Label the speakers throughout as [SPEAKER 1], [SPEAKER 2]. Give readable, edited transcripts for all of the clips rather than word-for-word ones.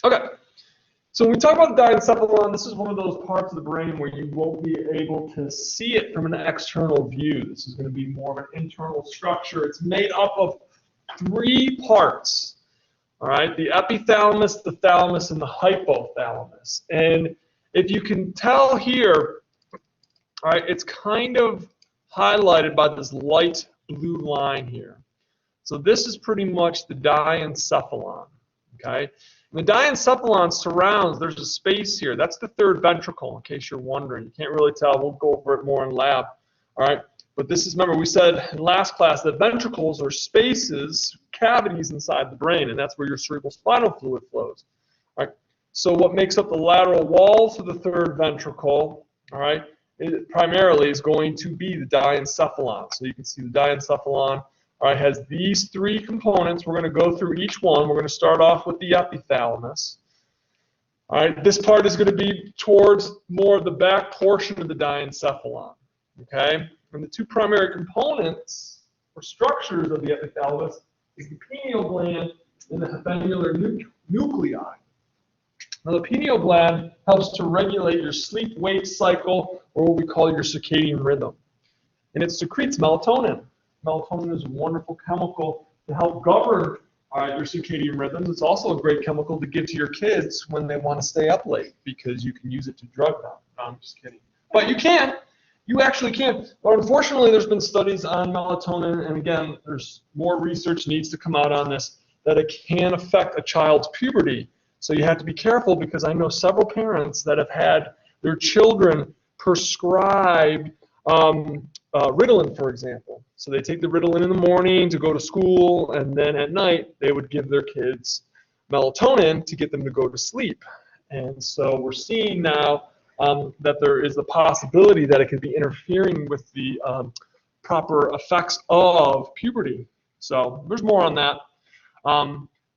[SPEAKER 1] Okay. So when we talk about the diencephalon, this is one of those parts of the brain where you won't be able to see it from an external view. This is going to be more of an internal structure. It's made up of 3 parts. All right, the epithalamus, the thalamus, and the hypothalamus. And if you can tell here, all right, it's kind of highlighted by this light blue line here. So this is pretty much the diencephalon. Okay. And the diencephalon surrounds, there's a space here. That's the 3rd ventricle, in case you're wondering. You can't really tell. We'll go over it more in lab. All right. But this is, remember, we said in last class that ventricles are spaces, cavities inside the brain, and that's where your cerebral spinal fluid flows. All right. So what makes up the lateral walls of the 3rd ventricle, all right, it primarily is going to be the diencephalon. So you can see the diencephalon. All right, has these 3 components. We're going to go through each one. We're going to start off with the epithalamus. All right, this part is going to be towards more of the back portion of the diencephalon. Okay, and the 2 primary components or structures of the epithalamus is the pineal gland and the habenular nuclei. Now, the pineal gland helps to regulate your sleep-wake cycle, or what we call your circadian rhythm, and it secretes melatonin. Melatonin is a wonderful chemical to help govern your circadian rhythms. It's also a great chemical to give to your kids when they want to stay up late because you can use it to drug them. No, I'm just kidding. But you can. You actually can. But unfortunately, there's been studies on melatonin, and again, there's more research needs to come out on this, that it can affect a child's puberty. So you have to be careful, because I know several parents that have had their children prescribed Ritalin, for example. So they take the Ritalin in the morning to go to school, and then at night they would give their kids melatonin to get them to go to sleep. And so we're seeing now that there is the possibility that it could be interfering with the proper effects of puberty. So there's more on that.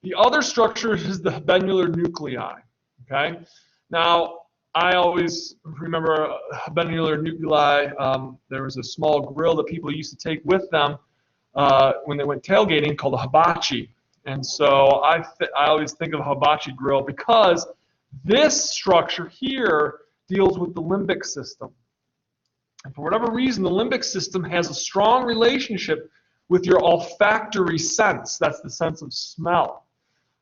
[SPEAKER 1] The other structure is the habenular nuclei. Okay. Now, I always remember habenular nuclei. There was a small grill that people used to take with them when they went tailgating called a hibachi. And so I always think of a hibachi grill because this structure here deals with the limbic system. And for whatever reason, the limbic system has a strong relationship with your olfactory sense. That's the sense of smell.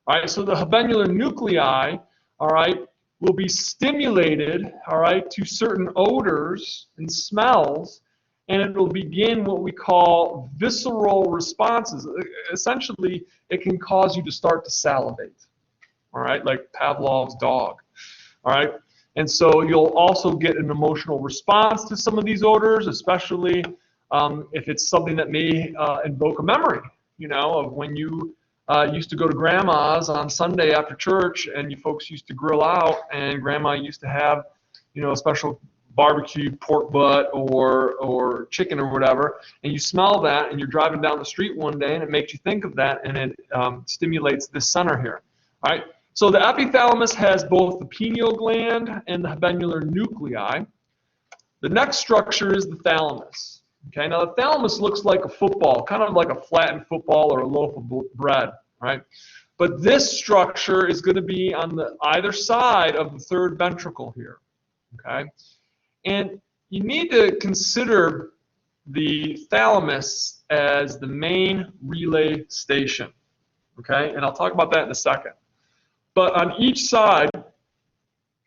[SPEAKER 1] All right, so the habenular nuclei, all right, will be stimulated, all right, to certain odors and smells, and it will begin what we call visceral responses. Essentially, it can cause you to start to salivate, all right, like Pavlov's dog, all right? And so you'll also get an emotional response to some of these odors, especially if it's something that may invoke a memory, you know, of when you used to go to grandma's on Sunday after church, and you folks used to grill out, and grandma used to have, you know, a special barbecued pork butt or chicken or whatever, and you smell that, and you're driving down the street one day, and it makes you think of that, and it stimulates this center here. All right. So the epithalamus has both the pineal gland and the habenular nuclei. The next structure is the thalamus. Okay, now the thalamus looks like a football, kind of like a flattened football or a loaf of bread, right? But this structure is going to be on the either side of the 3rd ventricle here, okay? And you need to consider the thalamus as the main relay station, okay? And I'll talk about that in a second. But on each side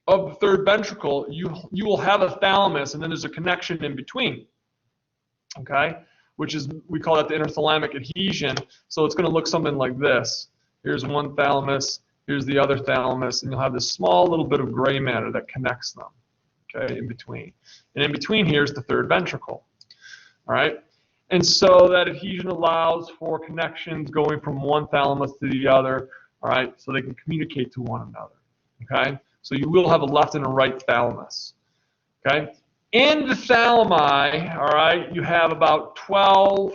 [SPEAKER 1] of the 3rd ventricle, you will have a thalamus, and then there's a connection in between. Okay, which is, we call that the interthalamic adhesion. So it's going to look something like this. Here's one thalamus, here's the other thalamus, and you'll have this small little bit of gray matter that connects them, okay, in between. And in between here is the 3rd ventricle, all right? And so that adhesion allows for connections going from one thalamus to the other, all right, so they can communicate to one another, okay? So you will have a left and a right thalamus, okay? In the thalami, all right, you have about 12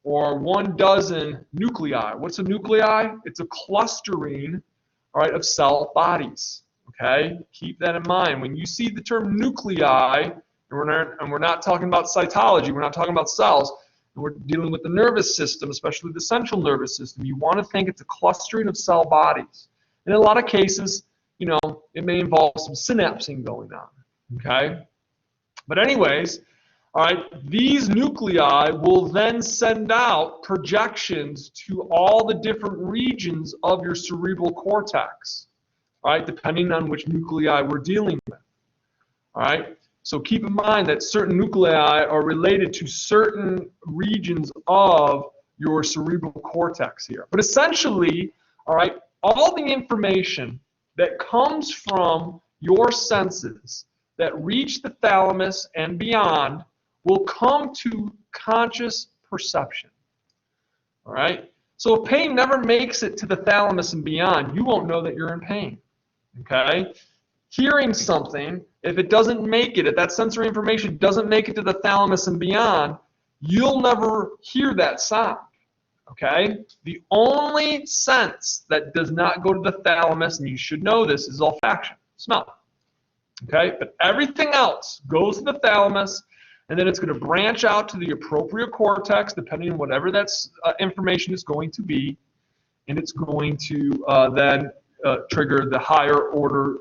[SPEAKER 1] or 12 nuclei. What's a nuclei? It's a clustering, all right, of cell bodies. Okay, keep that in mind. When you see the term nuclei, and we're not talking about cytology, we're not talking about cells, and we're dealing with the nervous system, especially the central nervous system. You want to think it's a clustering of cell bodies. In a lot of cases, you know, it may involve some synapsing going on, okay? But anyways, all right, these nuclei will then send out projections to all the different regions of your cerebral cortex, all right, depending on which nuclei we're dealing with, all right? So keep in mind that certain nuclei are related to certain regions of your cerebral cortex here. But essentially, all right, all the information that comes from your senses that reach the thalamus and beyond will come to conscious perception. All right? So if pain never makes it to the thalamus and beyond, you won't know that you're in pain. Okay? Hearing something, if it doesn't make it, if that sensory information doesn't make it to the thalamus and beyond, you'll never hear that sound. Okay? The only sense that does not go to the thalamus, and you should know this, is olfaction, smell. Okay? But everything else goes to the thalamus, and then it's going to branch out to the appropriate cortex, depending on whatever that information is going to be, and it's going to then trigger the higher order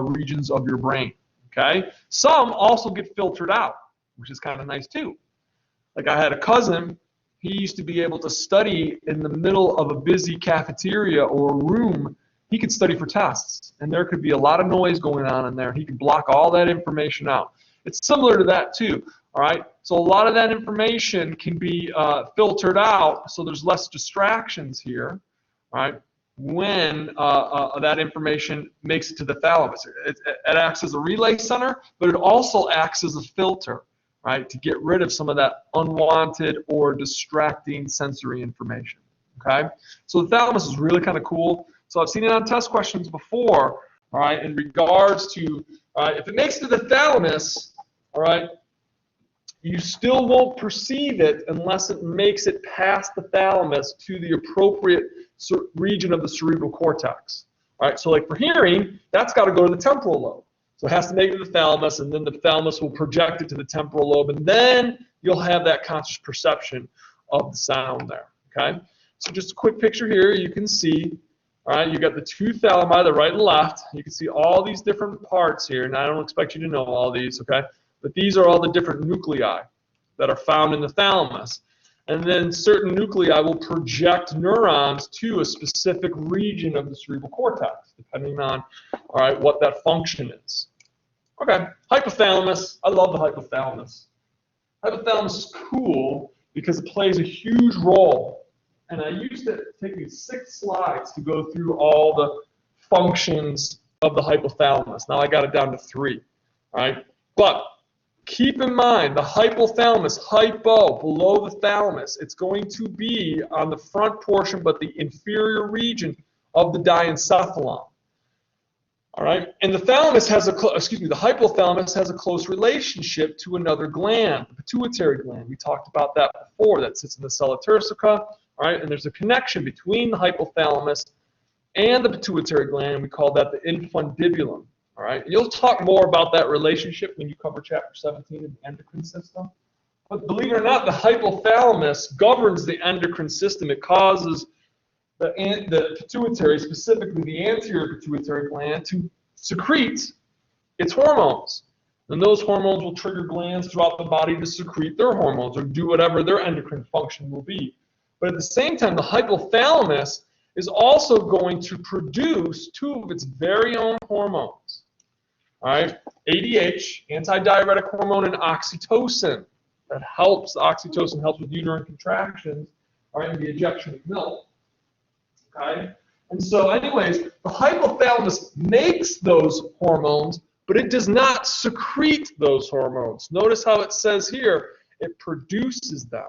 [SPEAKER 1] regions of your brain. Okay? Some also get filtered out, which is kind of nice too. Like I had a cousin. He used to be able to study in the middle of a busy cafeteria or room. He could study for tests, and there could be a lot of noise going on in there. He could block all that information out. It's similar to that too, all right? So a lot of that information can be filtered out, so there's less distractions here, all right, when that information makes it to the thalamus. It acts as a relay center, but it also acts as a filter, right, to get rid of some of that unwanted or distracting sensory information, okay? So the thalamus is really kind of cool. So I've seen it on test questions before, all right, in regards to, if it makes it to the thalamus, all right, you still won't perceive it unless it makes it past the thalamus to the appropriate region of the cerebral cortex, all right? So like for hearing, that's got to go to the temporal lobe. So it has to make it to the thalamus, and then the thalamus will project it to the temporal lobe, and then you'll have that conscious perception of the sound there, okay? So just a quick picture here, you can see, all right, you got the two thalami, the right and left. You can see all these different parts here, and I don't expect you to know all these, okay? But these are all the different nuclei that are found in the thalamus. And then certain nuclei will project neurons to a specific region of the cerebral cortex, depending on, all right, what that function is. Okay, hypothalamus. I love the hypothalamus. Hypothalamus is cool because it plays a huge role. And I used to take me 6 slides to go through all the functions of the hypothalamus. Now I got it down to 3, all right? But keep in mind, the hypothalamus, hypo, below the thalamus, it's going to be on the front portion, but the inferior region of the diencephalon. All right, and the thalamus has the hypothalamus has a close relationship to another gland, the pituitary gland. We talked about that before. That sits in the sella turcica. All right, and there's a connection between the hypothalamus and the pituitary gland. We call that the infundibulum. All right, you'll talk more about that relationship when you cover chapter 17 of the endocrine system. But believe it or not, the hypothalamus governs the endocrine system. It causes the pituitary, specifically the anterior pituitary gland, to secrete its hormones. And those hormones will trigger glands throughout the body to secrete their hormones or do whatever their endocrine function will be. But at the same time, the hypothalamus is also going to produce 2 of its very own hormones. All right, ADH, antidiuretic hormone, and oxytocin. That helps. Oxytocin helps with uterine contractions, all right, and the ejection of milk. Okay, and so anyways, the hypothalamus makes those hormones, but it does not secrete those hormones. Notice how it says here, it produces them.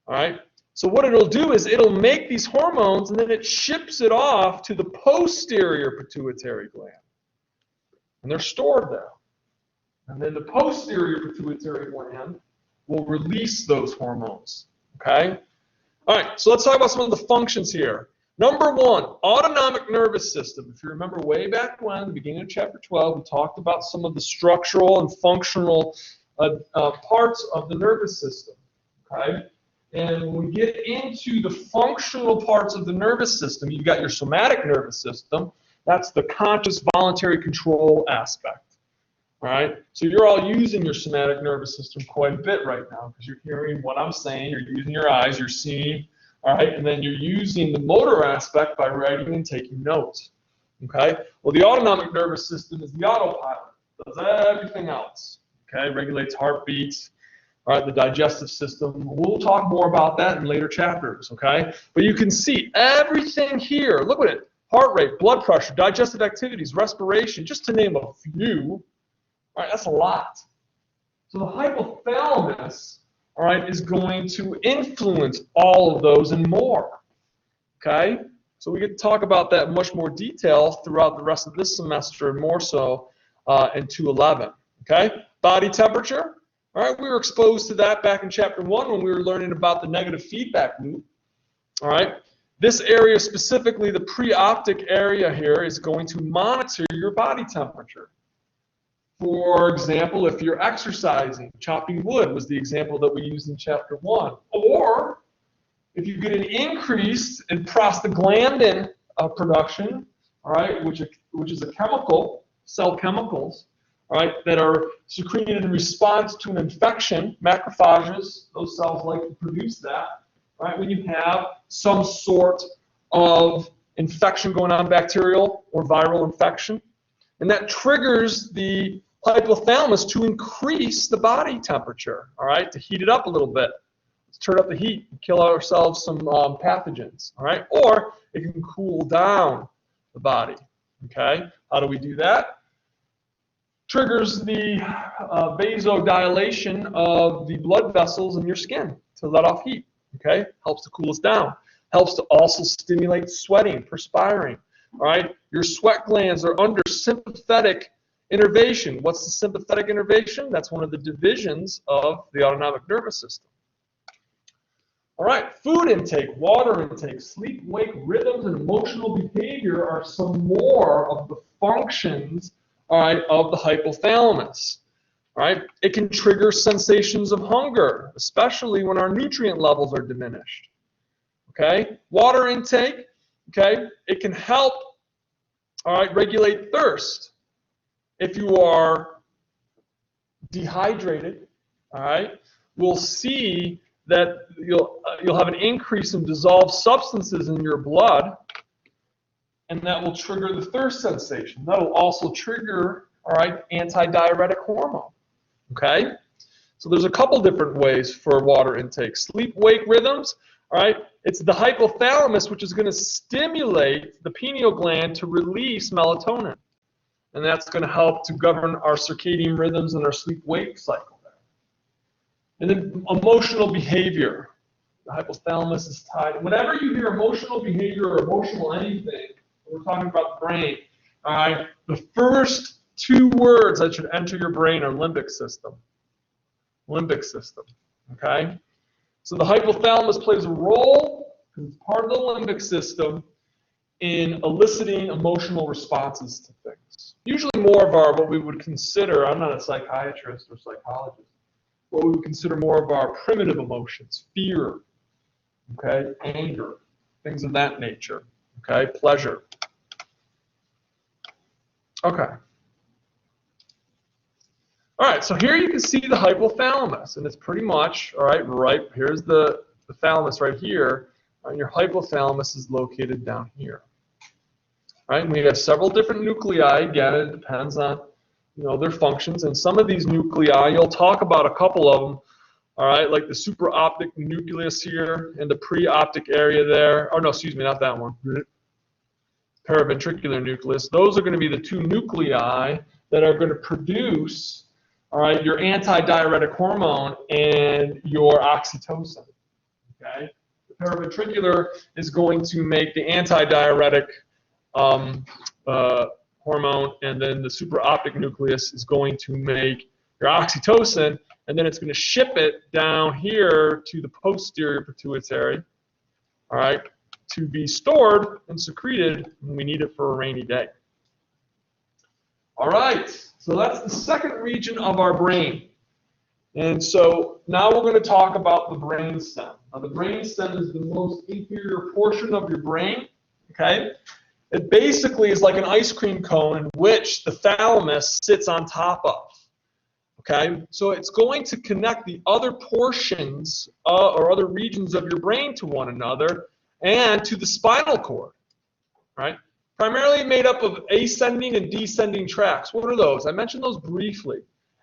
[SPEAKER 1] All right, so what it'll do is it'll make these hormones, and then it ships it off to the posterior pituitary gland. And they're stored there. And then the posterior pituitary gland will release those hormones. Okay? All right, so let's talk about some of the functions here. Number 1, autonomic nervous system. If you remember way back when, the beginning of chapter 12, we talked about some of the structural and functional parts of the nervous system. Okay? And when we get into the functional parts of the nervous system, you've got your somatic nervous system. That's the conscious voluntary control aspect. All right, so you're all using your somatic nervous system quite a bit right now because you're hearing what I'm saying, you're using your eyes, you're seeing, all right, and then you're using the motor aspect by writing and taking notes. Okay, well, the autonomic nervous system is the autopilot, does everything else. Okay, regulates heartbeats. All right, the digestive system. We'll talk more about that in later chapters. Okay, but you can see everything here. Look at it: heart rate, blood pressure, digestive activities, respiration, just to name a few. All right, that's a lot. So the hypothalamus, all right, is going to influence all of those and more. Okay? So we get to talk about that in much more detail throughout the rest of this semester, and more so in 211. Okay? Body temperature. All right, we were exposed to that back in chapter 1 when we were learning about the negative feedback loop. All right? This area specifically, the preoptic area here, is going to monitor your body temperature. For example, if you're exercising, chopping wood was the example that we used in chapter 1. Or if you get an increase in prostaglandin production, all right, which is a chemical, cell chemicals, all right, that are secreted in response to an infection, macrophages, those cells like to produce that, right, when you have some sort of infection going on, bacterial or viral infection. And that triggers the hypothalamus to increase the body temperature, all right, to heat it up a little bit. Let's turn up the heat and kill ourselves some pathogens, all right? Or it can cool down the body, okay? How do we do that? Triggers the vasodilation of the blood vessels in your skin to let off heat, okay? Helps to cool us down. Helps to also stimulate sweating, perspiring, all right? Your sweat glands are under sympathetic innervation. What's the sympathetic innervation? That's one of the divisions of the autonomic nervous system. All right, food intake, water intake, sleep, wake, rhythms, and emotional behavior are some more of the functions, all right, of the hypothalamus. All right, it can trigger sensations of hunger, especially when our nutrient levels are diminished. Okay, water intake, okay, it can help, all right, regulate thirst. If you are dehydrated, all right, we'll see that you'll have an increase in dissolved substances in your blood, and that will trigger the thirst sensation. That will also trigger, all right, antidiuretic hormone. Okay, so there's a couple different ways for water intake. Sleep-wake rhythms, all right, it's the hypothalamus which is going to stimulate the pineal gland to release melatonin. And that's going to help to govern our circadian rhythms and our sleep-wake cycle there. And then emotional behavior. The hypothalamus is tied. Whenever you hear emotional behavior or emotional anything, we're talking about the brain, all right, the first two words that should enter your brain are limbic system. Limbic system, okay? So the hypothalamus plays a role, because it's part of the limbic system, in eliciting emotional responses to things. Usually more of our, what we would consider, I'm not a psychiatrist or psychologist, what we would consider more of our primitive emotions, fear, okay, anger, things of that nature, okay, pleasure. Okay. All right, so here you can see the hypothalamus, and it's pretty much, all right, here's the thalamus right here, and your hypothalamus is located down here. Right, and we have several different nuclei. Again, it depends on, their functions. And some of these nuclei, you'll talk about a couple of them. All right, like the supraoptic nucleus here and the preoptic area there. Oh no, excuse me, not that one. Paraventricular nucleus. Those are going to be the two nuclei that are going to produce, all right, your antidiuretic hormone and your oxytocin. Okay, the paraventricular is going to make the antidiuretic hormone, and then the supraoptic nucleus is going to make your oxytocin, and then it's going to ship it down here to the posterior pituitary, all right, to be stored and secreted when we need it for a rainy day. All right, so that's the second region of our brain. And so now we're going to talk about the brainstem. The brainstem is the most inferior portion of your brain. Okay, it basically is like an ice cream cone in which the thalamus sits on top of. Okay, so it's going to connect the other portions or other regions of your brain to one another and to the spinal cord. Right, primarily made up of ascending and descending tracts. What are those? I mentioned those briefly.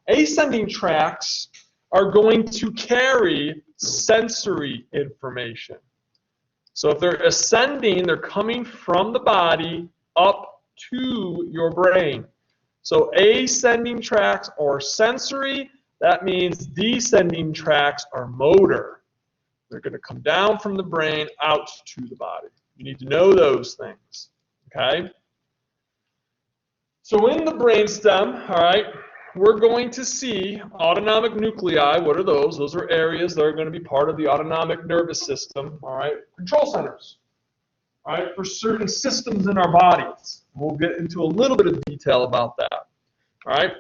[SPEAKER 1] Ascending tracts are going to carry sensory information. So if they're ascending, they're coming from the body up to your brain. So ascending tracts are sensory. That means descending tracts are motor. They're going to come down from the brain out to the body. You need to know those things. Okay? So in the brainstem, all right, we're going to see autonomic nuclei. What are those? Those are areas that are going to be part of the autonomic nervous system, all right? Control centers, all right, for certain systems in our bodies. We'll get into a little bit of detail about that, all right?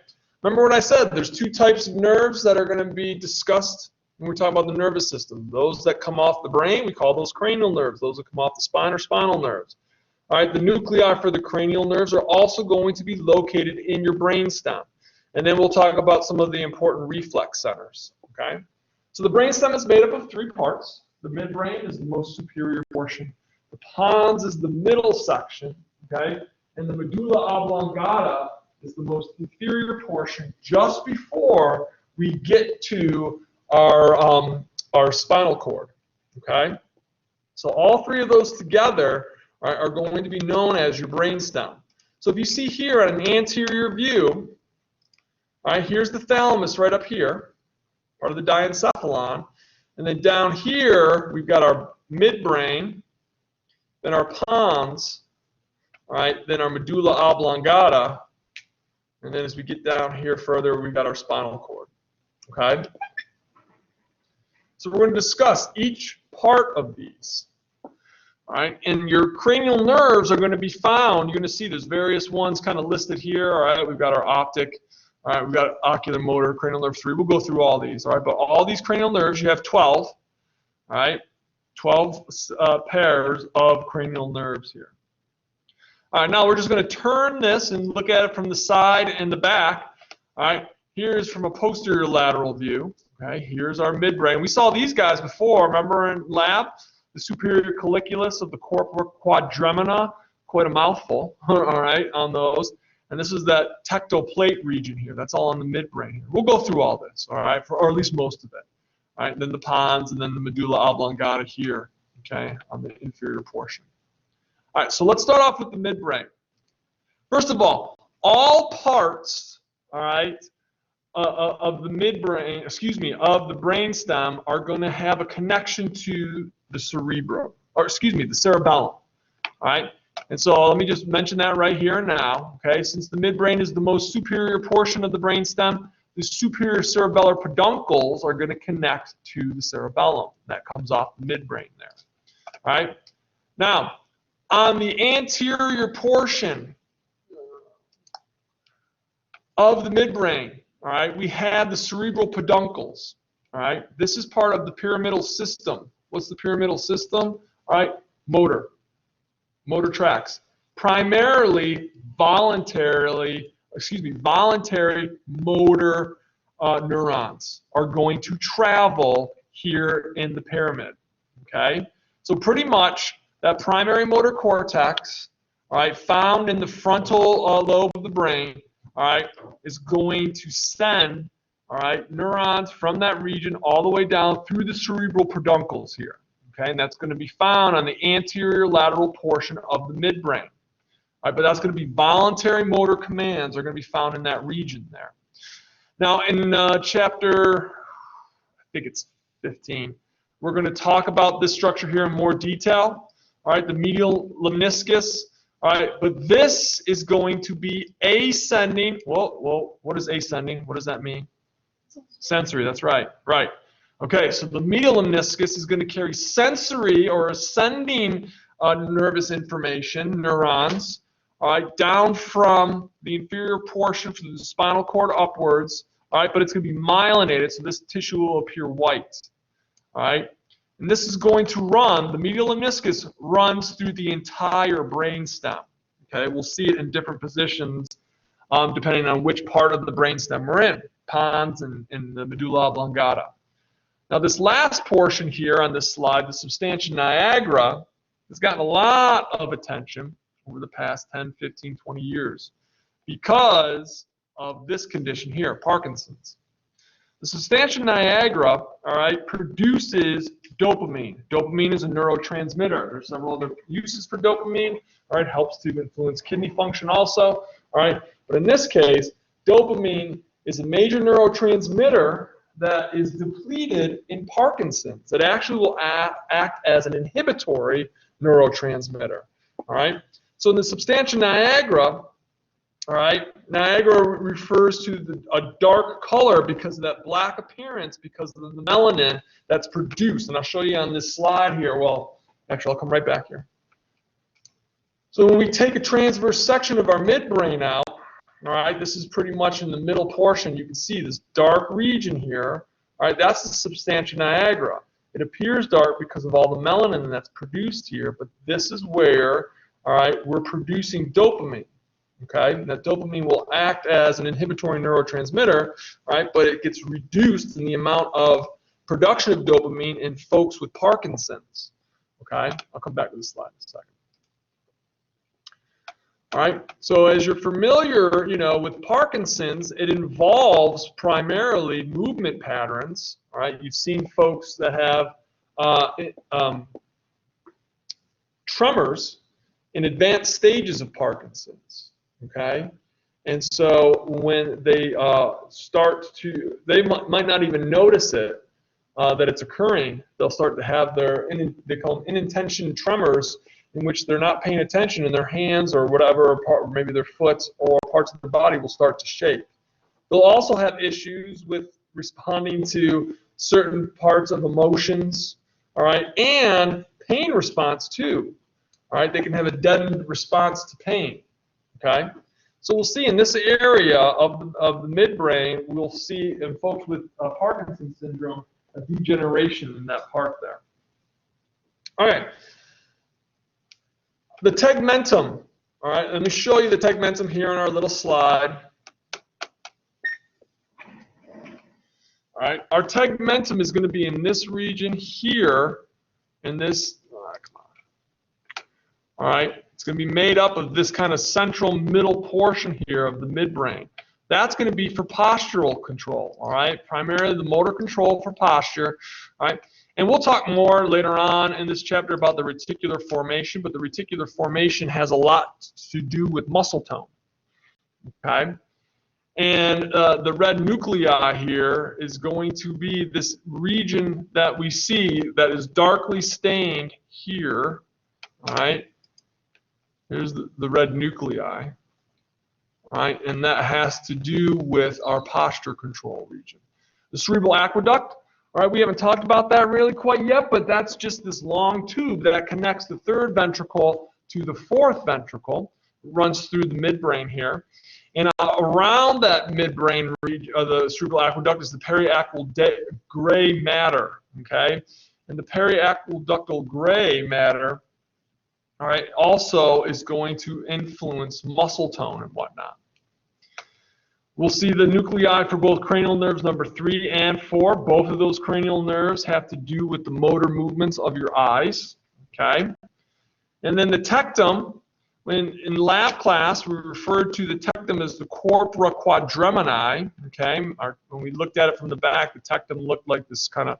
[SPEAKER 1] Remember what I said, there's two types of nerves that are going to be discussed when we're talking about the nervous system. Those that come off the brain, we call those cranial nerves. Those that come off the spine are spinal nerves. All right, the nuclei for the cranial nerves are also going to be located in your brainstem. And then we'll talk about some of the important reflex centers, okay? So the brainstem is made up of three parts. The midbrain is the most superior portion. The pons is the middle section, okay? And the medulla oblongata is the most inferior portion just before we get to our spinal cord, okay? So all three of those together are going to be known as your brainstem. So if you see here at an anterior view, all right, here's the thalamus right up here, part of the diencephalon. And then down here, we've got our midbrain, then our pons, all right, then our medulla oblongata, and then as we get down here further, we've got our spinal cord, okay? So we're going to discuss each part of these, all right? And your cranial nerves are going to be found, you're going to see there's various ones kind of listed here, all right? We've got our optic, all right, we've got ocular motor, cranial nerve 3. We'll go through all these, all right? But all these cranial nerves, you have 12, all right? 12 pairs of cranial nerves here. All right, now we're just going to turn this and look at it from the side and the back. All right, here's from a posterior lateral view. Okay, here's our midbrain. We saw these guys before, remember in lab? The superior colliculus of the corpora quadremina, quite a mouthful, all right, on those. And this is that tectal plate region here. That's all on the midbrain here. We'll go through all this, all right, or at least most of it. All right, and then the pons, and then the medulla oblongata here, okay, on the inferior portion. All right, so let's start off with the midbrain. First of all parts, all right, of the midbrain, of the brainstem are going to have a connection to the cerebrum, or the cerebellum, all right? And so let me just mention that right here and now, okay? Since the midbrain is the most superior portion of the brainstem, the superior cerebellar peduncles are going to connect to the cerebellum. That comes off the midbrain there, all right? Now, on the anterior portion of the midbrain, all right, we have the cerebral peduncles, all right? This is part of the pyramidal system. What's the pyramidal system? All right, motor tracks. Primarily voluntary motor neurons are going to travel here in the pyramid, okay? So pretty much that primary motor cortex, all right, found in the frontal lobe of the brain, all right, is going to send, all right, neurons from that region all the way down through the cerebral peduncles here, okay? And that's going to be found on the anterior lateral portion of the midbrain. All right, but that's going to be voluntary motor commands are going to be found in that region there. Now, in chapter, I think it's 15, we're going to talk about this structure here in more detail. All right, the medial lemniscus. All right, but this is going to be ascending. Well, what is ascending? What does that mean? Sensory, that's right. Right. Okay, so the medial lemniscus is going to carry sensory or ascending nervous information, neurons, all right, down from the inferior portion from the spinal cord upwards, all right, but it's going to be myelinated, so this tissue will appear white, all right? And this is going to run, the medial lemniscus runs through the entire brainstem. Okay, we'll see it in different positions depending on which part of the brainstem we're in, pons and the medulla oblongata. Now this last portion here on this slide, the substantia nigra, has gotten a lot of attention over the past 10, 15, 20 years because of this condition here, Parkinson's. The substantia nigra, all right, produces dopamine. Dopamine is a neurotransmitter. There's several other uses for dopamine. All right, helps to influence kidney function also. All right, but in this case, dopamine is a major neurotransmitter that is depleted in Parkinson's. It actually will act as an inhibitory neurotransmitter. All right, so in the substantia nigra, all right, Niagara refers to a dark color because of that black appearance, because of the melanin that's produced. And I'll show you on this slide here. Well, actually, I'll come right back here. So when we take a transverse section of our midbrain out, all right, this is pretty much in the middle portion. You can see this dark region here. All right, that's the substantia nigra. It appears dark because of all the melanin that's produced here, but this is where, all right, we're producing dopamine. Okay, that dopamine will act as an inhibitory neurotransmitter, right? But it gets reduced in the amount of production of dopamine in folks with Parkinson's. Okay, I'll come back to this slide in a second. All right, so as you're familiar, you know, with Parkinson's, it involves primarily movement patterns. All right, you've seen folks that have tremors in advanced stages of Parkinson's. Okay, and so when they they might not even notice it, that it's occurring. They'll start to have their, they call them inattention tremors, in which they're not paying attention and their hands or whatever, or maybe their foot or parts of the body will start to shake. They'll also have issues with responding to certain parts of emotions, all right, and pain response too. All right, they can have a deadened response to pain. Okay, so we'll see in this area of the midbrain, we'll see in folks with Parkinson's syndrome a degeneration in that part there. All right, the tegmentum. All right, let me show you the tegmentum here on our little slide. All right, our tegmentum is going to be in this region here, in this. Come on. All right. It's going to be made up of this kind of central middle portion here of the midbrain. That's going to be for postural control, all right? Primarily the motor control for posture, all right? And we'll talk more later on in this chapter about the reticular formation, but the reticular formation has a lot to do with muscle tone, okay? And the red nuclei here is going to be this region that we see that is darkly stained here, all right? Here's the red nuclei, right? And that has to do with our posture control region. The cerebral aqueduct, all right, we haven't talked about that really quite yet, but that's just this long tube that connects the third ventricle to the fourth ventricle. It runs through the midbrain here. And around that midbrain region, the cerebral aqueduct, is the periaqueductal gray matter, okay? And the periaqueductal gray matter, all right, also is going to influence muscle tone and whatnot. We'll see the nuclei for both cranial nerves number 3 and 4. Both of those cranial nerves have to do with the motor movements of your eyes, okay? And then the tectum, in lab class, we referred to the tectum as the corpora quadremini, okay? When we looked at it from the back, the tectum looked like this kind of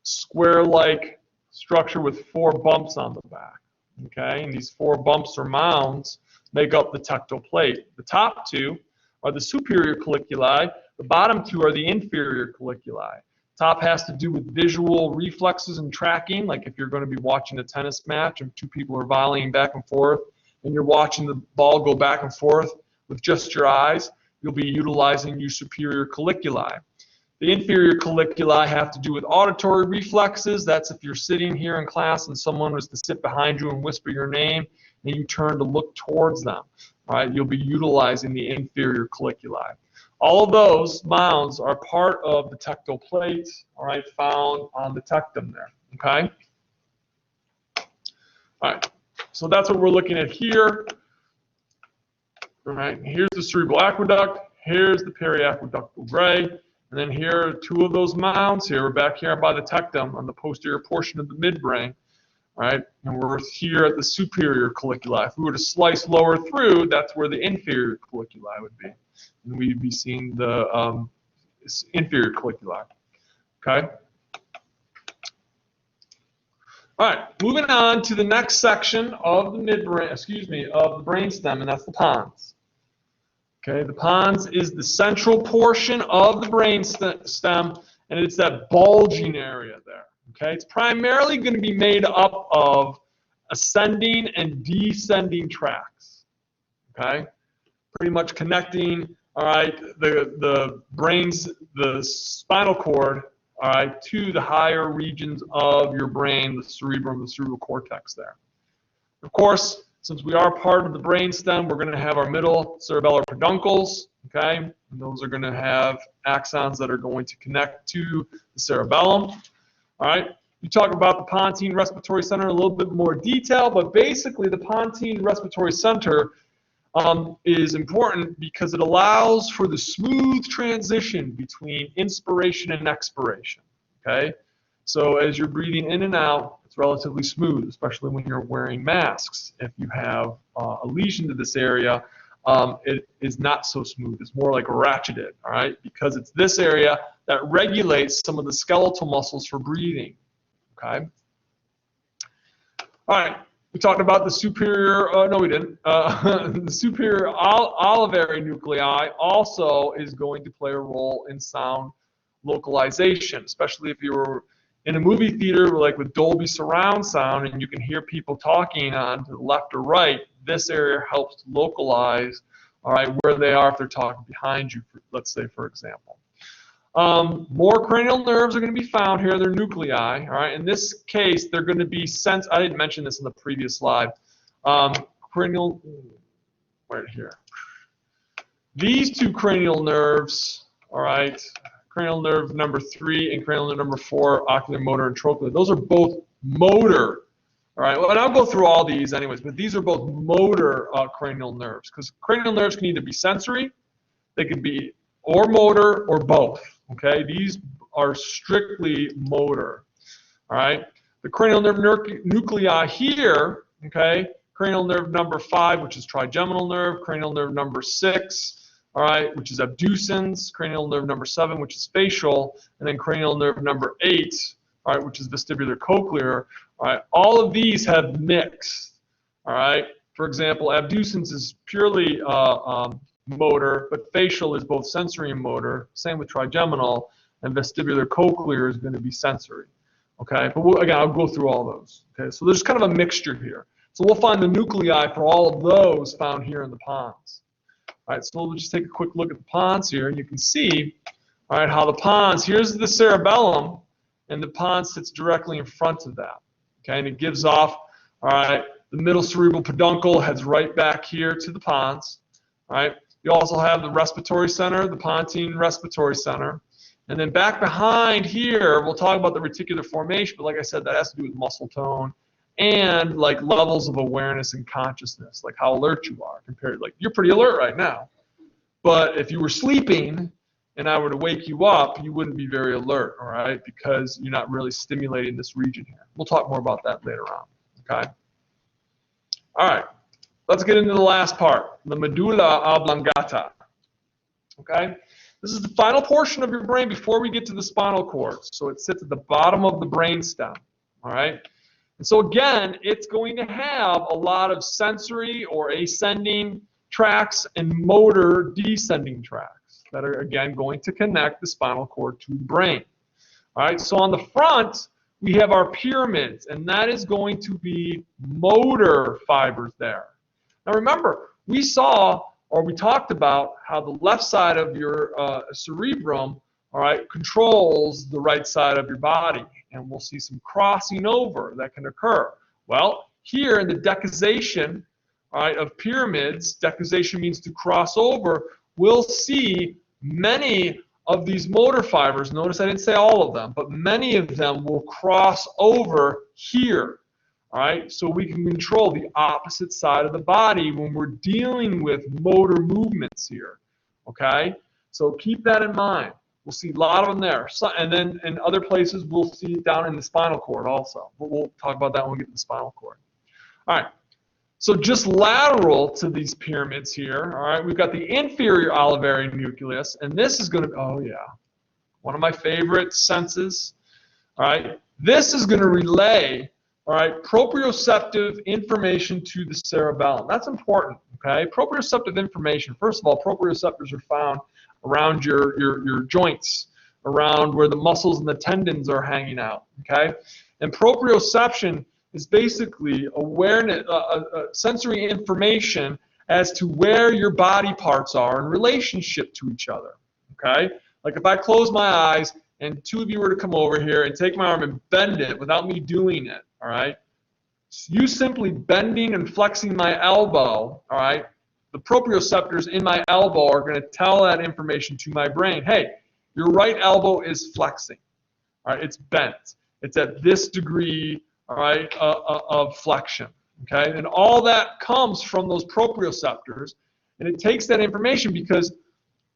[SPEAKER 1] square-like structure with 4 bumps on the back. Okay, and these 4 bumps or mounds make up the tectal plate. The top 2 are the superior colliculi. The bottom 2 are the inferior colliculi. Top has to do with visual reflexes and tracking, like if you're going to be watching a tennis match and 2 people are volleying back and forth, and you're watching the ball go back and forth with just your eyes, you'll be utilizing your superior colliculi. The inferior colliculi have to do with auditory reflexes. That's if you're sitting here in class and someone was to sit behind you and whisper your name, and you turn to look towards them. Right? You'll be utilizing the inferior colliculi. All of those mounds are part of the tectal plate, all right, found on the tectum there. Okay? All right, so that's what we're looking at here. All right, here's the cerebral aqueduct, here's the periaqueductal gray, and then here are two of those mounds here. We're back here by the tectum on the posterior portion of the midbrain. All right, and we're here at the superior colliculi. If we were to slice lower through, that's where the inferior colliculi would be. And we'd be seeing the inferior colliculi. Okay? All right, moving on to the next section of the midbrain, of the brainstem, and that's the pons. Okay, the pons is the central portion of the brainstem, and it's that bulging area there. Okay, it's primarily going to be made up of ascending and descending tracts. Okay, pretty much connecting, all right, the spinal cord, all right, to the higher regions of your brain, the cerebrum, the cerebral cortex there. Of course, since we are part of the brainstem, we're going to have our middle cerebellar peduncles, okay, and those are going to have axons that are going to connect to the cerebellum. All right, you talk about the pontine respiratory center in a little bit more detail, but basically the pontine respiratory center is important because it allows for the smooth transition between inspiration and expiration, okay? So as you're breathing in and out, it's relatively smooth, especially when you're wearing masks. If you have a lesion to this area, it is not so smooth. It's more like ratcheted, all right? Because it's this area that regulates some of the skeletal muscles for breathing, okay? All right, we talked about the superior, no we didn't, the superior olivary nuclei also is going to play a role in sound localization, especially if you were in a movie theater like with Dolby surround sound and you can hear people talking on to the left or right. This area helps to localize, all right, where they are if they're talking behind you, let's say, for example. More cranial nerves are going to be found here. They're nuclei, all right. In this case, they're going to be I didn't mention this in the previous slide. Cranial, right here. These two cranial nerves, all right, cranial nerve number 3 and cranial nerve number 4, ocular, motor, and trochlear. Those are both motor. All right, well, and I'll go through all these anyways, but these are both motor cranial nerves because cranial nerves can either be sensory, they could be or motor or both. Okay, these are strictly motor. All right, the cranial nerve nuclei here. Okay, cranial nerve number 5, which is trigeminal nerve. Cranial nerve number 6. All right, which is abducens. Cranial nerve number 7, which is facial, and then cranial nerve number 8. All right, which is vestibular cochlear. All right, all of these have mixed. All right, for example, abducens is purely motor, but facial is both sensory and motor. Same with trigeminal, and vestibular cochlear is going to be sensory. Okay, but again, I'll go through all those. Okay, so there's kind of a mixture here. So we'll find the nuclei for all of those found here in the pons. All right, so we'll just take a quick look at the pons here, and you can see, all right, how the pons, here's the cerebellum, and the pons sits directly in front of that. Okay, and it gives off, all right, the middle cerebral peduncle heads right back here to the pons. All right, you also have the respiratory center, the pontine respiratory center. And then back behind here, we'll talk about the reticular formation, but like I said, that has to do with muscle tone and like levels of awareness and consciousness, like how alert you are compared, like you're pretty alert right now. But if you were sleeping and I were to wake you up, you wouldn't be very alert, all right, because you're not really stimulating this region here. We'll talk more about that later on, okay? All right, let's get into the last part, the medulla oblongata, okay? This is the final portion of your brain before we get to the spinal cord. So it sits at the bottom of the brainstem, all right? And so again, it's going to have a lot of sensory or ascending tracts and motor descending tracts that are, again, going to connect the spinal cord to the brain. All right, so on the front, we have our pyramids, and that is going to be motor fibers there. Now remember, we talked about how the left side of your cerebrum, all right, controls the right side of your body, and we'll see some crossing over that can occur. Well, here in the decussation, all right, of pyramids, decussation means to cross over, we'll see many of these motor fibers, notice I didn't say all of them, but many of them will cross over here. All right, so we can control the opposite side of the body when we're dealing with motor movements here. Okay, so keep that in mind. We'll see a lot of them there. So, and then in other places, we'll see it down in the spinal cord also. But we'll talk about that when we get to the spinal cord. All right, so just lateral to these pyramids here, all right, we've got the inferior olivary nucleus, and this is going to, oh yeah, one of my favorite senses. All right, this is going to relay, all right, proprioceptive information to the cerebellum. That's important, okay? Proprioceptive information. First of all, proprioceptors are found around your joints, around where the muscles and the tendons are hanging out, okay? And proprioception is basically awareness, sensory information as to where your body parts are in relationship to each other, okay? Like if I close my eyes and two of you were to come over here and take my arm and bend it without me doing it, all right? You simply bending and flexing my elbow, all right? The proprioceptors in my elbow are going to tell that information to my brain. Hey, your right elbow is flexing, all right? It's bent. It's at this degree, all right, of flexion, okay? And all that comes from those proprioceptors, and it takes that information because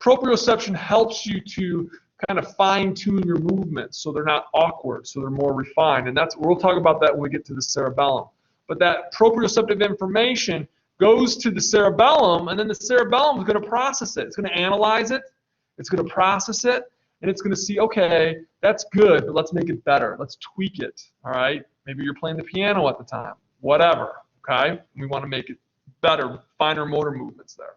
[SPEAKER 1] proprioception helps you to kind of fine-tune your movements so they're not awkward, so they're more refined. And that's, we'll talk about that when we get to the cerebellum. But that proprioceptive information goes to the cerebellum, and then the cerebellum is going to process it. It's going to analyze it, it's going to process it, and it's going to see, okay, that's good, but let's make it better. Let's tweak it, all right? Maybe you're playing the piano at the time, whatever, okay? We want to make it better, finer motor movements there,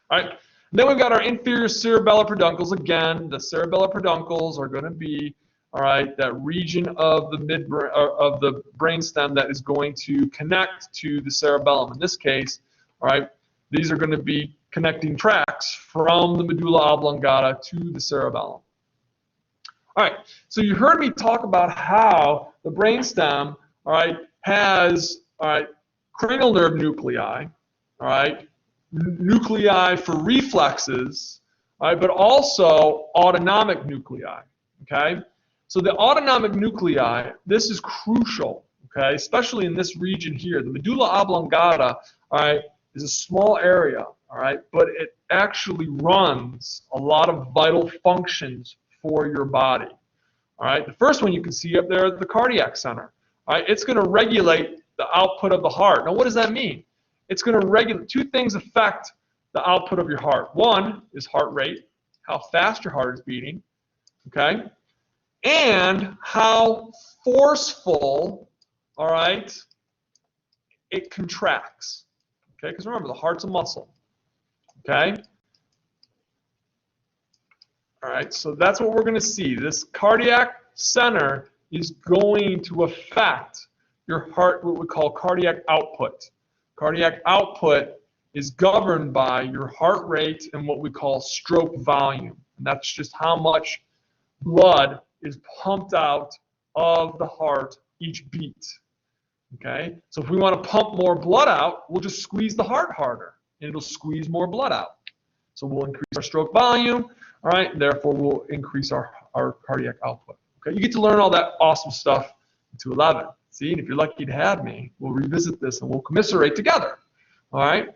[SPEAKER 1] all right? Then we've got our inferior cerebellar peduncles. Again, the cerebellar peduncles are going to be, all right, that region of the midbrain of the brainstem that is going to connect to the cerebellum. In this case, all right, these are going to be connecting tracks from the medulla oblongata to the cerebellum. All right, so you heard me talk about how the brainstem, all right, has, all right, cranial nerve nuclei, all right, nuclei for reflexes, all right, but also autonomic nuclei, okay? So the autonomic nuclei, this is crucial, okay, especially in this region here. The medulla oblongata, all right, is a small area, all right, but it actually runs a lot of vital functions for your body, all right? The first one you can see up there is the cardiac center, all right? It's going to regulate the output of the heart. Now, what does that mean? It's going to regulate, two things affect the output of your heart. One is heart rate, how fast your heart is beating, okay? And how forceful, all right, it contracts, okay? Because remember, the heart's a muscle, okay? All right, so that's what we're going to see. This cardiac center is going to affect your heart, what we call cardiac output. Cardiac output is governed by your heart rate and what we call stroke volume. And that's just how much blood is pumped out of the heart each beat. Okay? So if we want to pump more blood out, we'll just squeeze the heart harder, and it'll squeeze more blood out. So we'll increase our stroke volume, all right? Therefore, we'll increase our cardiac output. Okay? You get to learn all that awesome stuff in 211. See, and if you're lucky to have me, we'll revisit this and we'll commiserate together. All right?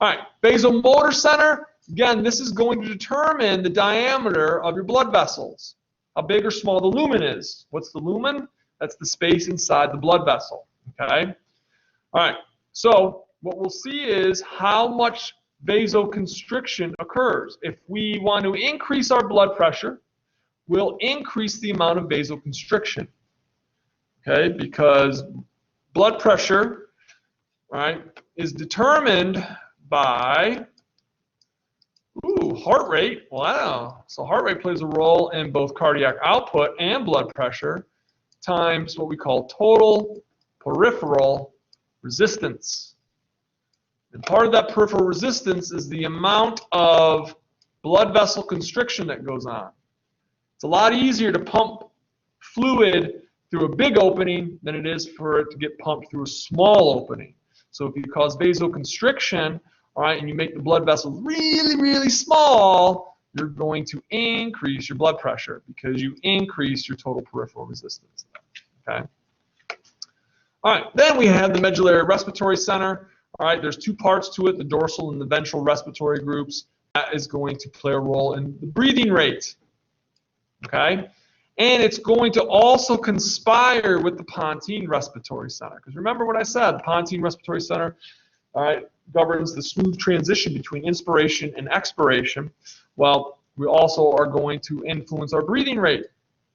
[SPEAKER 1] All right, vasomotor center. Again, this is going to determine the diameter of your blood vessels. How big or small the lumen is. What's the lumen? That's the space inside the blood vessel. Okay? All right, so what we'll see is how much vasoconstriction occurs. If we want to increase our blood pressure, we'll increase the amount of vasoconstriction. Okay, because blood pressure, right, is determined by heart rate. Wow. So heart rate plays a role in both cardiac output and blood pressure times what we call total peripheral resistance. And part of that peripheral resistance is the amount of blood vessel constriction that goes on. It's a lot easier to pump fluid through a big opening than it is for it to get pumped through a small opening. So if you cause vasoconstriction, all right, and you make the blood vessels really, really small, you're going to increase your blood pressure because you increase your total peripheral resistance. Okay. All right, then we have the medullary respiratory center. All right, there's two parts to it, the dorsal and the ventral respiratory groups. That is going to play a role in the breathing rate. Okay, and it's going to also conspire with the pontine respiratory center. Because remember what I said, the pontine respiratory center, all right, governs the smooth transition between inspiration and expiration. Well, we also are going to influence our breathing rate.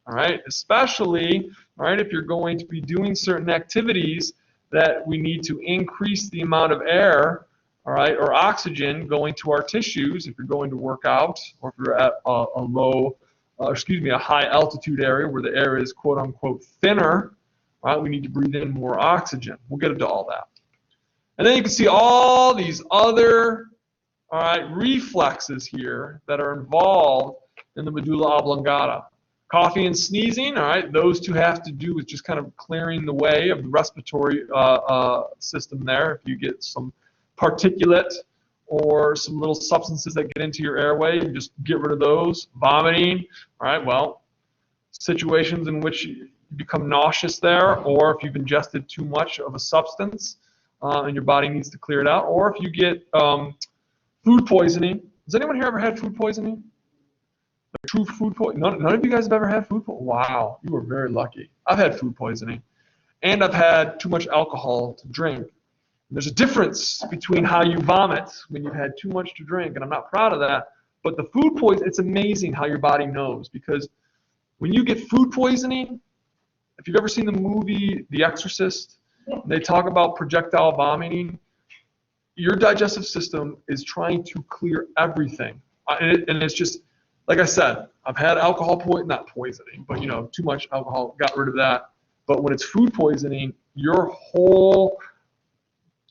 [SPEAKER 1] All right, especially, all right, if you're going to be doing certain activities that we need to increase the amount of air, all right, or oxygen going to our tissues. If you're going to work out, or if you're at a high altitude area where the air is quote unquote thinner, all right, we need to breathe in more oxygen. We'll get into all that. And then you can see all these other, all right, reflexes here that are involved in the medulla oblongata. Coughing and sneezing, all right, those two have to do with just kind of clearing the way of the respiratory system there. If you get some particulate or some little substances that get into your airway, you just get rid of those. Vomiting, all right, well, situations in which you become nauseous there, or if you've ingested too much of a substance and your body needs to clear it out, or if you get food poisoning. Has anyone here ever had food poisoning? True food poisoning? None of you guys have ever had food poisoning? Wow, you were very lucky. I've had food poisoning, and I've had too much alcohol to drink. There's a difference between how you vomit when you've had too much to drink, and I'm not proud of that. But the food poison, it's amazing how your body knows, because when you get food poisoning, if you've ever seen the movie The Exorcist, they talk about projectile vomiting. Your digestive system is trying to clear everything, and it's just, like I said, I've had alcohol not poisoning, but you know, too much alcohol, got rid of that. But when it's food poisoning, your whole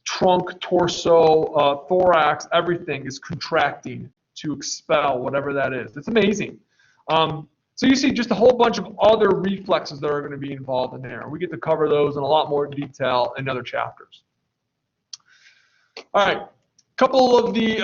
[SPEAKER 1] trunk, torso, thorax, everything is contracting to expel whatever that is. It's amazing. So you see just a whole bunch of other reflexes that are going to be involved in there. We get to cover those in a lot more detail in other chapters. All right. Couple of the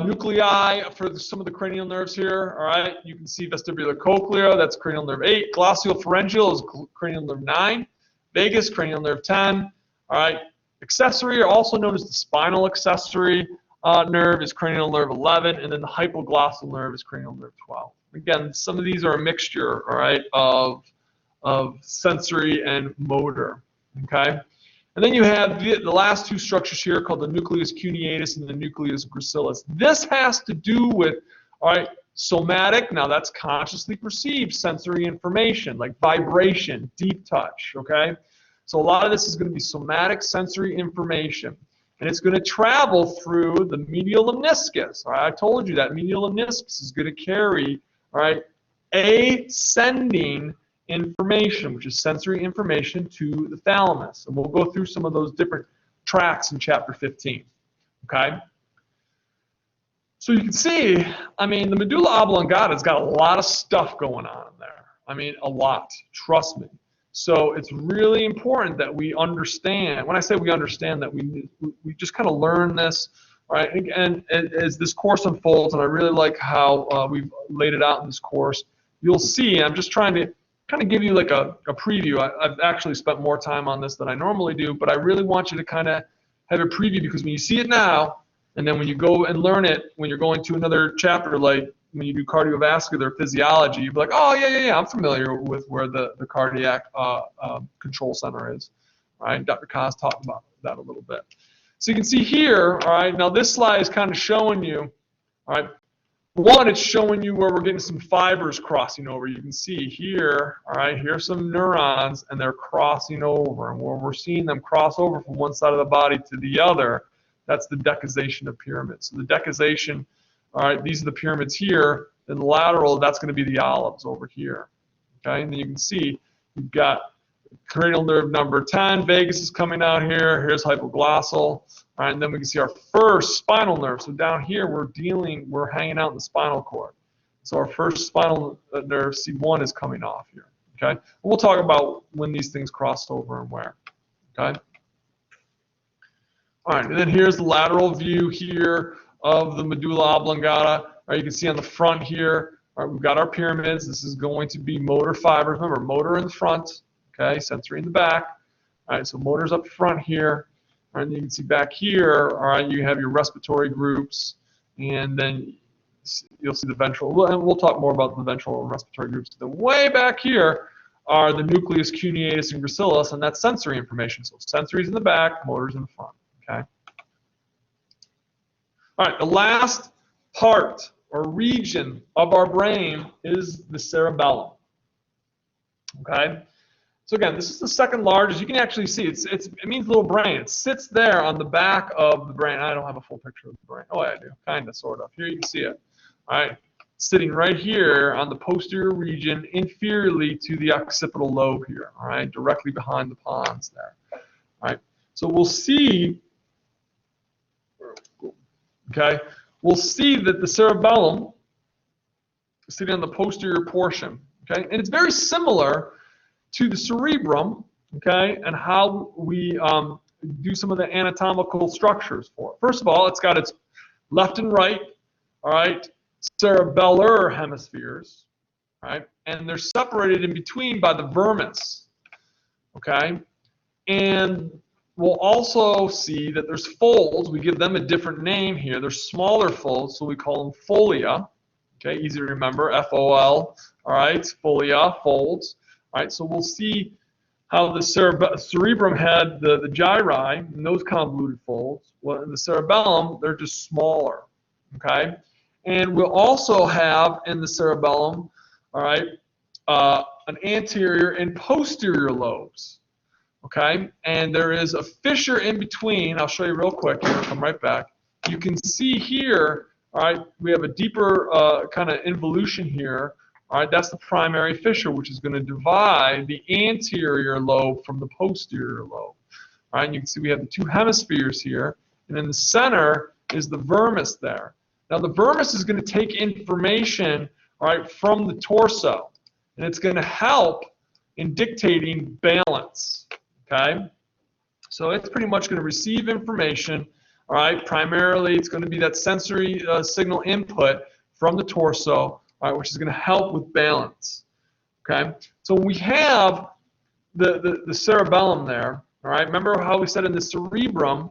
[SPEAKER 1] nuclei for some of the cranial nerves here. All right, you can see vestibular cochlea, that's cranial nerve 8. Glossopharyngeal is cranial nerve 9. Vagus, cranial nerve 10. All right, accessory, also known as the spinal accessory nerve, is cranial nerve 11, and then the hypoglossal nerve is cranial nerve 12. Again, some of these are a mixture, all right, of sensory and motor. Okay. And then you have the last two structures here called the nucleus cuneatus and the nucleus gracilis. This has to do with, all right, somatic, now that's consciously perceived sensory information, like vibration, deep touch, okay? So a lot of this is going to be somatic sensory information. And it's going to travel through the medial lemniscus. All right? I told you that medial lemniscus is going to carry, all right, ascending information, which is sensory information, to the thalamus. And we'll go through some of those different tracks in chapter 15. Okay? So you can see, I mean, the medulla oblongata has got a lot of stuff going on in there. I mean, a lot. Trust me. So it's really important that we understand. When I say we understand, that we just kind of learn this, right? And as this course unfolds, and I really like how we've laid it out in this course, you'll see, I'm just trying to kind of give you like a preview. I've actually spent more time on this than I normally do, but I really want you to kind of have a preview, because when you see it now, and then when you go and learn it, when you're going to another chapter, like when you do cardiovascular physiology, you'll be like, oh, yeah, I'm familiar with where the cardiac control center is. All right, Dr. Kaz talked about that a little bit. So you can see here, all right, now this slide is kind of showing you, all right, one, it's showing you where we're getting some fibers crossing over. You can see here, all right, here's some neurons, and they're crossing over. And where we're seeing them cross over from one side of the body to the other, that's the decussation of pyramids. So the decussation, all right, these are the pyramids here. Then the lateral, that's going to be the olives over here. Okay, and then you can see you've got cranial nerve number 10. Vagus is coming out here. Here's hypoglossal. All right, and then we can see our first spinal nerve. So down here, we're hanging out in the spinal cord. So our first spinal nerve, C1, is coming off here. Okay, we'll talk about when these things cross over and where. Okay. All right, and then here's the lateral view here of the medulla oblongata. All right, you can see on the front here, all right, we've got our pyramids. This is going to be motor fibers. Remember, motor in the front, okay, sensory in the back. All right, so motor's up front here. All right, and you can see back here, all right, you have your respiratory groups, and then you'll see the ventral, and we'll talk more about the ventral and respiratory groups. The way back here are the nucleus, cuneatus, and gracilis, and that's sensory information. So sensory's in the back, motor's in the front, okay? All right, the last part or region of our brain is the cerebellum, okay? So again, this is the second largest. You can actually see it means little brain. It sits there on the back of the brain. I don't have a full picture of the brain. Oh, I do, kind of, sort of. Here you can see it. All right, sitting right here on the posterior region, inferiorly to the occipital lobe here. All right, directly behind the pons there. All right, so we'll see. Okay, we'll see that the cerebellum is sitting on the posterior portion. Okay, and it's very similar to the cerebrum, okay, and how we do some of the anatomical structures for it. First of all, it's got its left and right, all right, cerebellar hemispheres, right, and they're separated in between by the vermis, okay, and we'll also see that there's folds. We give them a different name here. They're smaller folds, so we call them folia, okay, easy to remember, F-O-L, all right, folia, folds. All right, so we'll see how the cerebrum had the gyri and those convoluted folds. Well, in the cerebellum, they're just smaller, okay? And we'll also have in the cerebellum, all right, an anterior and posterior lobes, okay? And there is a fissure in between. I'll show you real quick here. I'll come right back. You can see here, all right, we have a deeper kind of involution here. All right, that's the primary fissure, which is going to divide the anterior lobe from the posterior lobe. All right, and you can see we have the two hemispheres here, and in the center is the vermis there. Now, the vermis is going to take information, all right, from the torso, and it's going to help in dictating balance, okay? So it's pretty much going to receive information, all right? Primarily, it's going to be that sensory signal input from the torso, all right, which is going to help with balance, okay? So we have the cerebellum there, all right? Remember how we said in the cerebrum,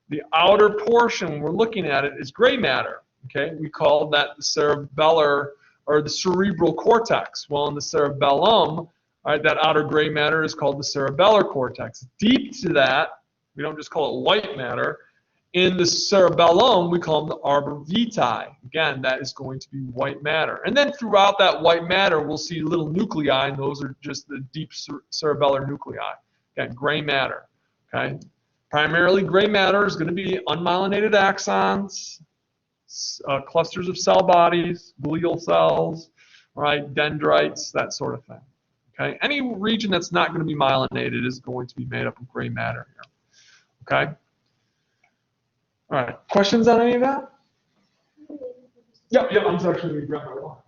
[SPEAKER 1] the outer portion, when we're looking at it, is gray matter, okay? We call that the cerebellar, or the cerebral cortex. Well, in the cerebellum, all right, that outer gray matter is called the cerebellar cortex. Deep to that, we don't just call it white matter. In the cerebellum, we call them the arbor vitae. Again, that is going to be white matter. And then throughout that white matter, we'll see little nuclei, and those are just the deep cerebellar nuclei. Again, gray matter. Okay. Primarily, gray matter is going to be unmyelinated axons, clusters of cell bodies, glial cells, right, dendrites, that sort of thing. Okay. Any region that's not going to be myelinated is going to be made up of gray matter here. Okay. All right, questions on any of that? Yep, I'm actually going to grab my water.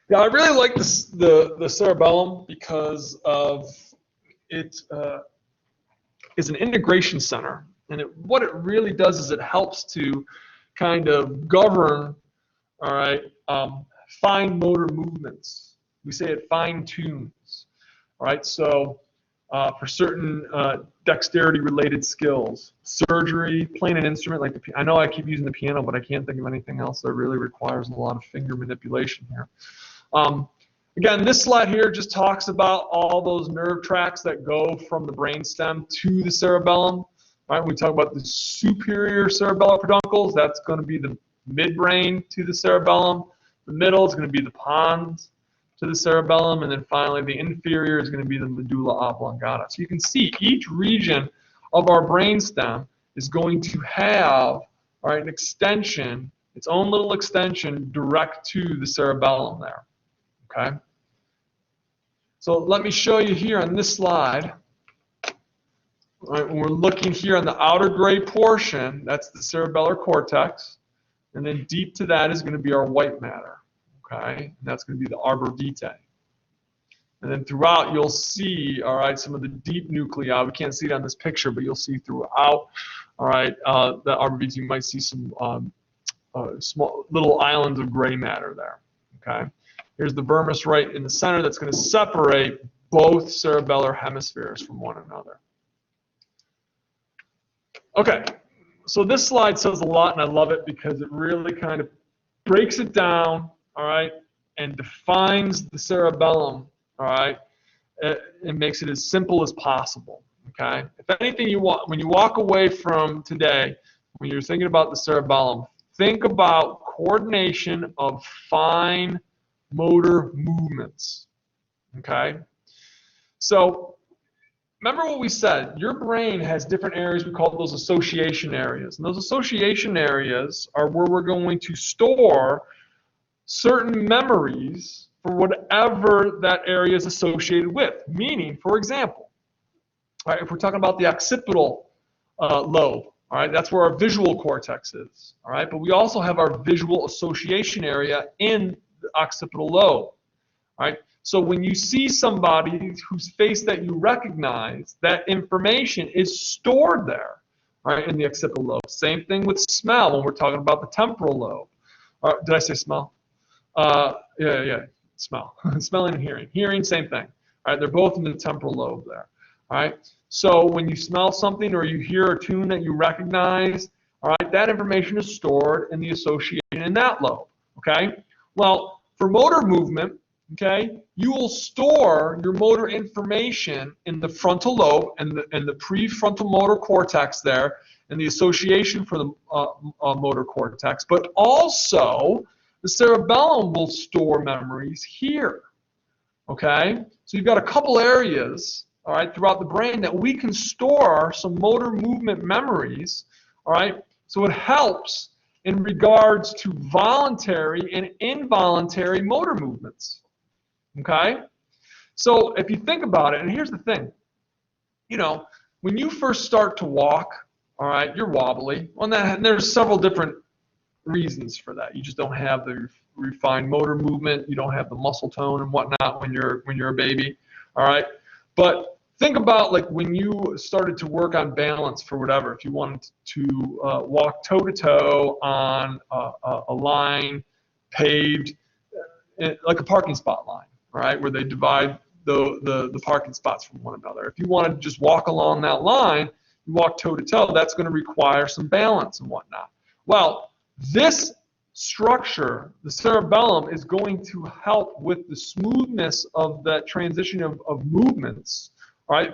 [SPEAKER 1] Yeah, I really like this, the cerebellum because of it is an integration center. And what it really does is it helps to kind of govern, all right, fine motor movements. We say it fine tunes, all right? So for certain dexterity-related skills, surgery, playing an instrument like I know I keep using the piano, but I can't think of anything else that really requires a lot of finger manipulation here. Again, this slide here just talks about all those nerve tracts that go from the brainstem to the cerebellum. Right, when we talk about the superior cerebellar peduncles, that's going to be the midbrain to the cerebellum. The middle is going to be the pons to the cerebellum, and then finally the inferior is going to be the medulla oblongata. So you can see each region of our brainstem is going to have, all right, an extension, its own little extension direct to the cerebellum there. Okay. So let me show you here on this slide. All right, when we're looking here on the outer gray portion, that's the cerebellar cortex, and then deep to that is going to be our white matter, okay? And that's going to be the arbor vitae. And then throughout, you'll see, all right, some of the deep nuclei. We can't see it on this picture, but you'll see throughout, all right, the arborvitae, you might see some small little islands of gray matter there, okay? Here's the vermis right in the center that's going to separate both cerebellar hemispheres from one another. Okay, so this slide says a lot, and I love it because it really kind of breaks it down, all right, and defines the cerebellum, all right, and makes it as simple as possible, okay? If anything you want, when you walk away from today, when you're thinking about the cerebellum, think about coordination of fine motor movements, okay? So remember what we said, your brain has different areas, we call those association areas. And those association areas are where we're going to store certain memories for whatever that area is associated with. Meaning, for example, all right, if we're talking about the occipital lobe, all right, that's where our visual cortex is. All right, but we also have our visual association area in the occipital lobe. All right, so when you see somebody whose face that you recognize, that information is stored there, all right, in the occipital lobe. Same thing with smell when we're talking about the temporal lobe. Did I say smell? Yeah, smell. Smelling and hearing. Hearing, same thing. All right, they're both in the temporal lobe there. All right, so when you smell something or you hear a tune that you recognize, all right, that information is stored in the association in that lobe. Okay, well, for motor movement, okay, you will store your motor information in the frontal lobe and the prefrontal motor cortex there, and the association for the motor cortex, but also the cerebellum will store memories here. Okay, so you've got a couple areas, all right, throughout the brain that we can store some motor movement memories, all right, so it helps in regards to voluntary and involuntary motor movements. Okay, so if you think about it, and here's the thing, you know, when you first start to walk, all right, you're wobbly. Well, and there's several different reasons for that. You just don't have the refined motor movement. You don't have the muscle tone and whatnot when you're a baby. All right, but think about like when you started to work on balance for whatever. If you wanted to walk toe to toe on a line paved like a parking spot line, right, where they divide the parking spots from one another. If you wanted to just walk along that line, you walk toe to toe, that's going to require some balance and whatnot. Well, this structure, the cerebellum, is going to help with the smoothness of that transition of movements, right,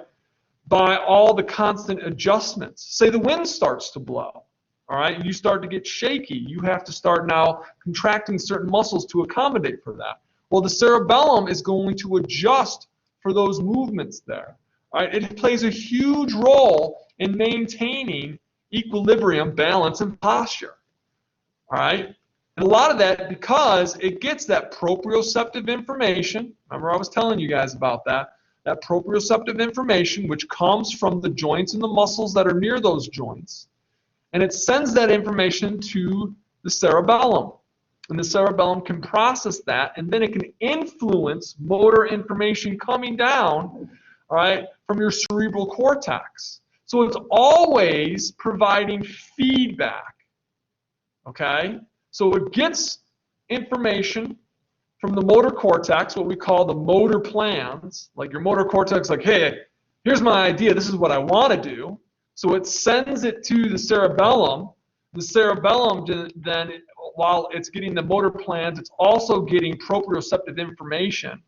[SPEAKER 1] by all the constant adjustments. Say the wind starts to blow, all right, you start to get shaky. You have to start now contracting certain muscles to accommodate for that. Well, the cerebellum is going to adjust for those movements there. All right, it plays a huge role in maintaining equilibrium, balance, and posture. All right, and a lot of that because it gets that proprioceptive information. Remember, I was telling you guys about that. That proprioceptive information, which comes from the joints and the muscles that are near those joints, and it sends that information to the cerebellum. And the cerebellum can process that, and then it can influence motor information coming down, all right, from your cerebral cortex. So it's always providing feedback, okay? So it gets information from the motor cortex, what we call the motor plans, like your motor cortex, like, hey, here's my idea, this is what I want to do. So it sends it to the cerebellum. The cerebellum then, while it's getting the motor plans, it's also getting proprioceptive information.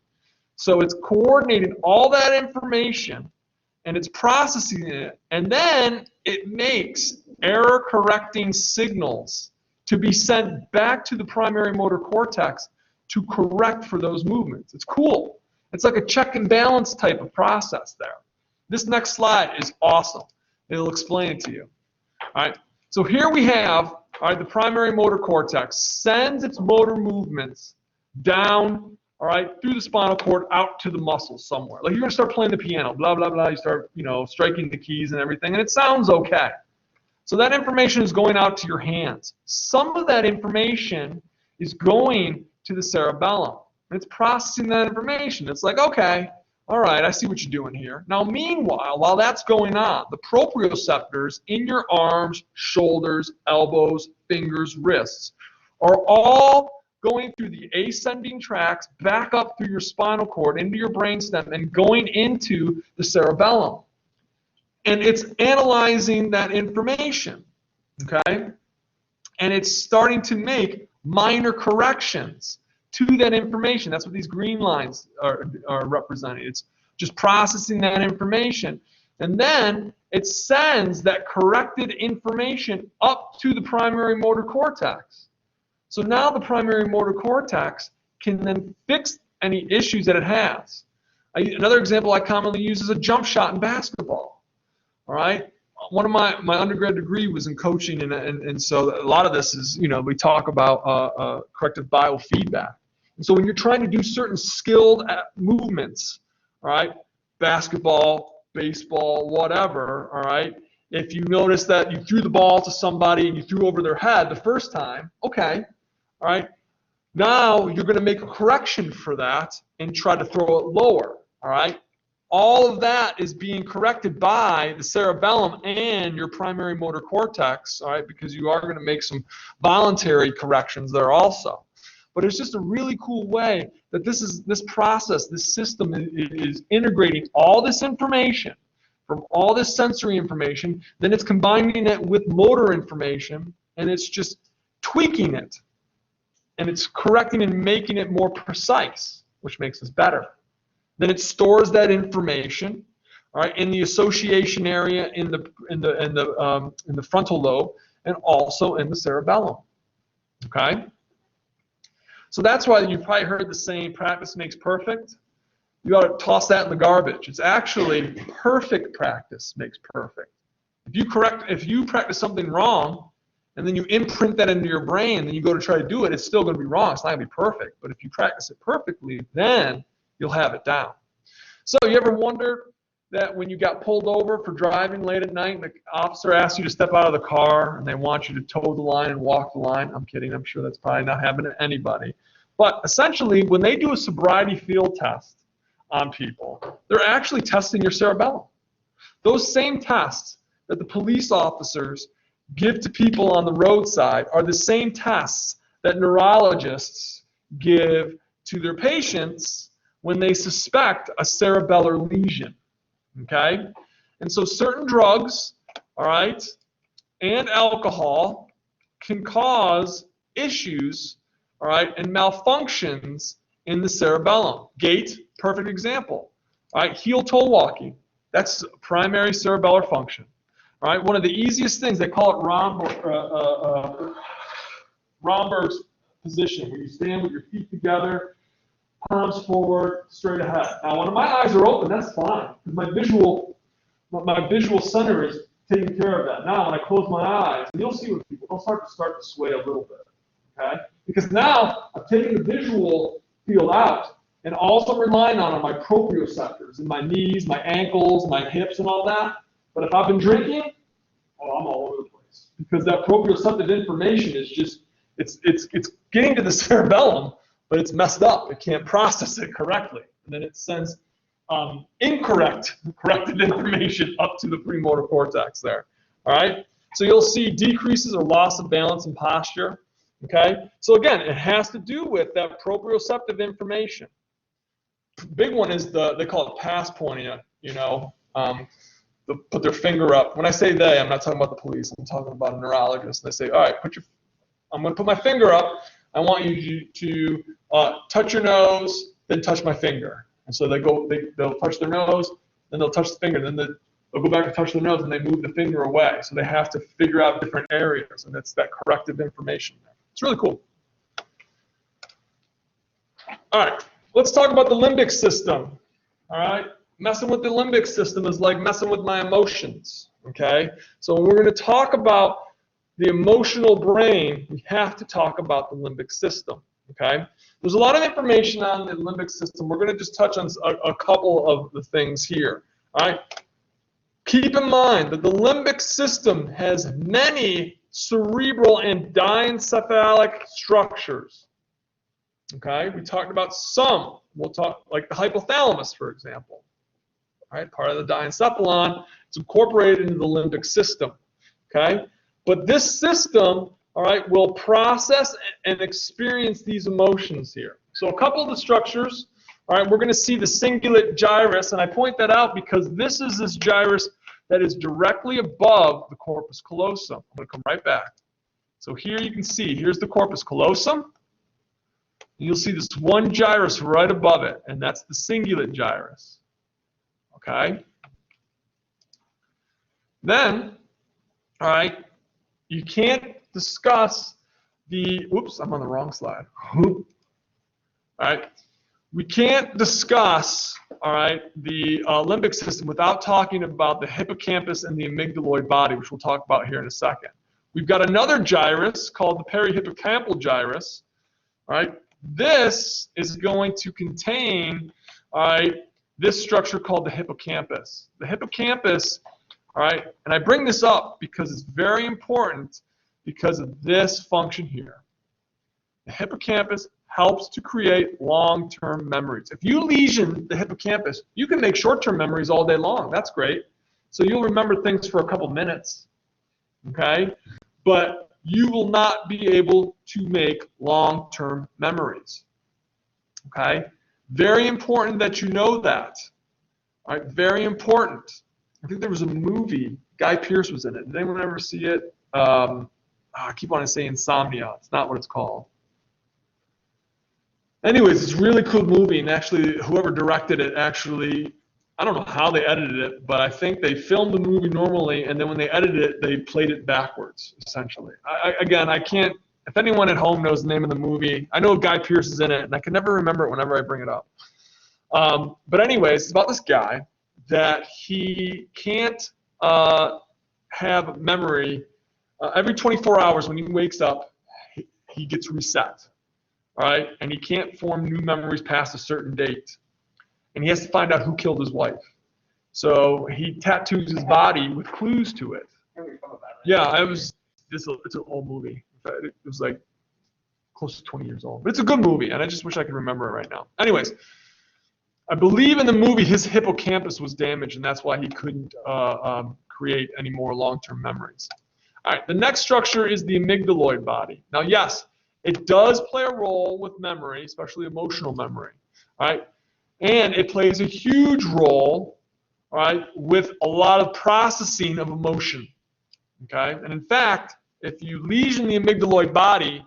[SPEAKER 1] So it's coordinating all that information, and it's processing it, and then it makes error-correcting signals to be sent back to the primary motor cortex to correct for those movements. It's cool. It's like a check and balance type of process there. This next slide is awesome. It'll explain it to you. All right. So here we have, all right, the primary motor cortex sends its motor movements down, all right, through the spinal cord out to the muscles somewhere. Like you're going to start playing the piano, blah, blah, blah. You start, you know, striking the keys and everything, and it sounds okay. So that information is going out to your hands. Some of that information is going to the cerebellum. and it's processing that information. It's like, okay, all right, I see what you're doing here. Now, meanwhile, while that's going on, the proprioceptors in your arms, shoulders, elbows, fingers, wrists are all going through the ascending tracts back up through your spinal cord into your brainstem and going into the cerebellum. And it's analyzing that information, okay? And it's starting to make minor corrections to that information. That's what these green lines are representing. It's just processing that information. And then it sends that corrected information up to the primary motor cortex. So now the primary motor cortex can then fix any issues that it has. Another example I commonly use is a jump shot in basketball. All right? One of my undergrad degree was in coaching, and so a lot of this is, we talk about corrective biofeedback. And so when you're trying to do certain skilled movements, all right, basketball, baseball, whatever, all right, if you notice that you threw the ball to somebody and you threw over their head the first time, okay, all right, now you're going to make a correction for that and try to throw it lower, all right? All of that is being corrected by the cerebellum and your primary motor cortex, all right, because you are going to make some voluntary corrections there also. But it's just a really cool way that this process, this system is integrating all this information from all this sensory information, then it's combining it with motor information, and it's just tweaking it. And it's correcting and making it more precise, which makes us better. Then it stores that information, all right, in the association area in the frontal lobe and also in the cerebellum. Okay. So that's why you've probably heard the saying, "Practice makes perfect." You ought to toss that in the garbage. It's actually perfect practice makes perfect. If you practice something wrong, and then you imprint that into your brain, and then you go to try to do it, it's still going to be wrong. It's not going to be perfect. But if you practice it perfectly, then you'll have it down. So you ever wonder that when you got pulled over for driving late at night, and the officer asks you to step out of the car, and they want you to toe the line and walk the line? I'm kidding. I'm sure that's probably not happening to anybody. But essentially, when they do a sobriety field test on people, they're actually testing your cerebellum. Those same tests that the police officers give to people on the roadside are the same tests that neurologists give to their patients when they suspect a cerebellar lesion, okay? And so certain drugs, all right, and alcohol can cause issues, all right, and malfunctions in the cerebellum. Gait, perfect example. All right, heel-toe walking, that's primary cerebellar function. All right, one of the easiest things, they call it Romberg's position, where you stand with your feet together, palms forward, straight ahead. Now, when my eyes are open, that's fine, because my visual center is taking care of that. Now, when I close my eyes, and you'll see with people, they'll start to sway a little bit, okay? Because now I'm taking the visual field out and also relying on my proprioceptors in my knees, my ankles, my hips, and all that. But if I've been drinking, I'm all over the place, because that proprioceptive information is just, it's getting to the cerebellum, but it's messed up. It can't process it correctly. And then it sends corrected information up to the premotor cortex there. All right? So you'll see decreases or loss of balance and posture. Okay? So again, it has to do with that proprioceptive information. Big one is they call it pass pointing, they'll put their finger up. When I say they, I'm not talking about the police. I'm talking about a neurologist. They say, all right, I'm going to put my finger up. I want you to touch your nose, then touch my finger. And so they'll touch their nose, then they'll touch the finger, then they'll go back and touch their nose, and they move the finger away. So they have to figure out different areas, and that's that corrective information there. It's really cool. All right, let's talk about the limbic system. All right, messing with the limbic system is like messing with my emotions. Okay, so when we're going to talk about the emotional brain, we have to talk about the limbic system. Okay, there's a lot of information on the limbic system. We're going to just touch on a couple of the things here. All right, keep in mind that the limbic system has many cerebral and diencephalic structures. Okay, we talked about some. We'll talk like the hypothalamus, for example. All right, part of the diencephalon. It's incorporated into the limbic system. Okay, but this system, all right, will process and experience these emotions here. So a couple of the structures. All right, we're going to see the cingulate gyrus, and I point that out because this is this gyrus that is directly above the corpus callosum. I'm going to come right back. So here you can see, here's the corpus callosum. You'll see this one gyrus right above it, and that's the cingulate gyrus. Okay? Then, all right, you can't discuss the, oops, I'm on the wrong slide. All right, we can't discuss, all right, the limbic system without talking about the hippocampus and the amygdaloid body, which we'll talk about here in a second. We've got another gyrus called the perihippocampal gyrus, all right. This is going to contain, all right, this structure called the hippocampus. The hippocampus, all right, and I bring this up because it's very important because of this function here. The hippocampus helps to create long-term memories. If you lesion the hippocampus, you can make short-term memories all day long. That's great. So you'll remember things for a couple minutes, okay? But you will not be able to make long-term memories, okay? Very important that you know that, all right? Very important. I think there was a movie, Guy Pearce was in it. Did anyone ever see it? I keep wanting to say Insomnia. It's not what it's called. Anyways, it's a really cool movie, and actually, whoever directed it actually, I don't know how they edited it, but I think they filmed the movie normally, and then when they edited it, they played it backwards, essentially. Again, I can't, if anyone at home knows the name of the movie, I know Guy Pearce is in it, and I can never remember it whenever I bring it up. But anyways, it's about this guy that he can't have memory. Every 24 hours when he wakes up, he gets reset. All right, and he can't form new memories past a certain date. And he has to find out who killed his wife. So he tattoos his body with clues to it. Yeah, it's an old movie. It was like close to 20 years old. But it's a good movie, and I just wish I could remember it right now. Anyways, I believe in the movie his hippocampus was damaged, and that's why he couldn't create any more long-term memories. All right, the next structure is the amygdaloid body. Now, yes, it does play a role with memory, especially emotional memory. All right, and it plays a huge role, all right, with a lot of processing of emotion. Okay, and in fact, if you lesion the amygdaloid body,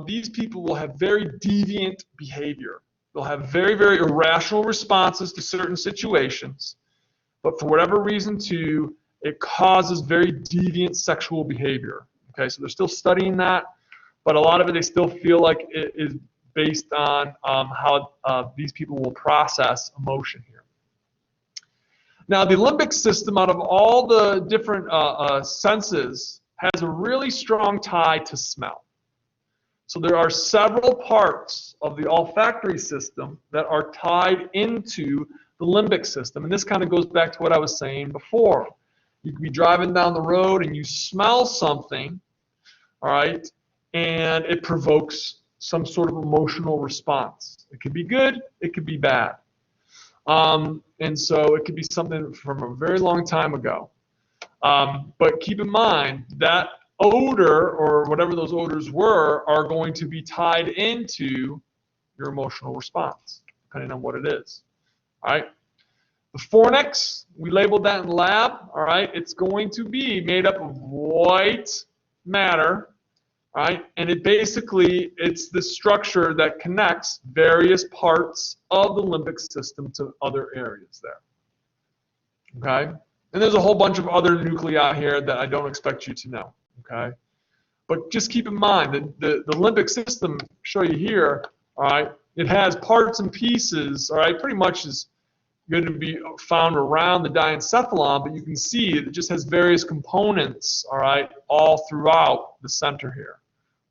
[SPEAKER 1] these people will have very deviant behavior. They'll have very, very irrational responses to certain situations, but for whatever reason, too, it causes very deviant sexual behavior. Okay, so they're still studying that, but a lot of it they still feel like it is based on how these people will process emotion here. Now, the limbic system, out of all the different senses, has a really strong tie to smell. So there are several parts of the olfactory system that are tied into the limbic system. And this kind of goes back to what I was saying before. You could be driving down the road and you smell something, all right, and it provokes some sort of emotional response. It could be good, it could be bad. And so it could be something from a very long time ago. But keep in mind that odor, or whatever those odors were, are going to be tied into your emotional response, depending on what it is. All right. The fornix, we labeled that in lab. All right. It's going to be made up of white matter. All right. And it's the structure that connects various parts of the limbic system to other areas there. Okay. And there's a whole bunch of other nuclei out here that I don't expect you to know. Okay. But just keep in mind that the limbic system, show you here, all right, it has parts and pieces, all right, pretty much is going to be found around the diencephalon, but you can see it just has various components, all right, all throughout the center here,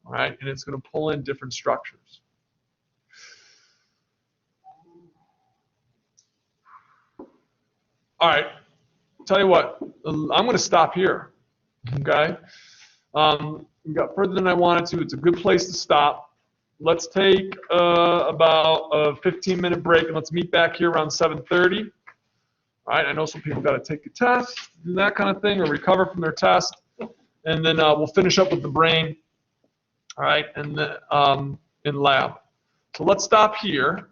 [SPEAKER 1] all right, and it's going to pull in different structures. All right, tell you what, I'm going to stop here, okay? We got further than I wanted to. It's a good place to stop. let's take about a 15-minute break, and let's meet back here around 7:30. All right, I know some people got to take a test, do that kind of thing, or recover from their test, and then we'll finish up with the brain. All right, and then in lab. So let's stop here.